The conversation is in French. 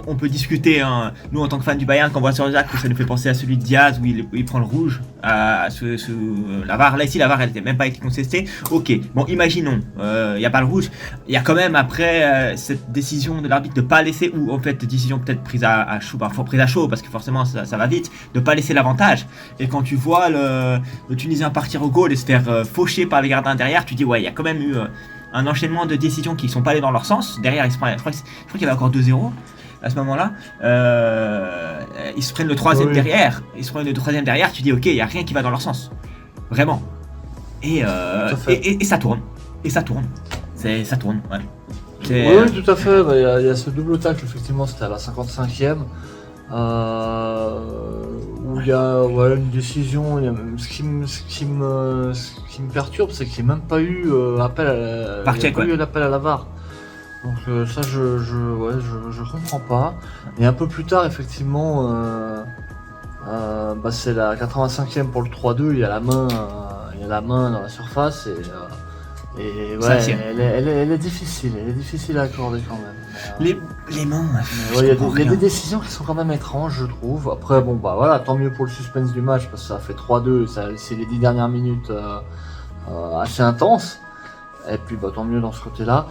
on peut discuter, hein, nous en tant que fans du Bayern, quand on voit sur Jacques, que ça nous fait penser à celui de Diaz où il prend le rouge, la VAR, là ici la VAR elle n'était même pas été contestée, ok, bon imaginons, il n'y a pas le rouge, il y a quand même après cette décision de l'arbitre de pas laisser, ou en fait décision peut-être prise à chaud, parfois prise à chaud parce que forcément ça va vite, de pas laisser l'avantage, et quand tu vois le Tunisien partir au goal et se faire faucher par les gardiens derrière, tu dis ouais il y a quand même eu un enchaînement de décisions qui sont pas allées dans leur sens, derrière je crois qu'il y avait encore 2-0 à ce moment-là, ils se prennent le troisième derrière, tu dis ok, il n'y a rien qui va dans leur sens, vraiment, et ça tourne, ça tourne, ouais. Oui, tout à fait, il y a ce double tacle, effectivement, c'était à la 55e, où il y a une décision, ce qui me perturbe, c'est qu'il n'y a même pas eu l'appel à la VAR. Donc ça je comprends pas. Et un peu plus tard effectivement c'est la 85e pour le 3-2, il y a la main dans la surface et ouais, elle est difficile à accorder quand même. Les mains, il y a des décisions qui sont quand même étranges je trouve. Après bon bah voilà, tant mieux pour le suspense du match parce que ça fait 3-2, c'est les 10 dernières minutes assez intenses. Et puis bah tant mieux dans ce côté-là.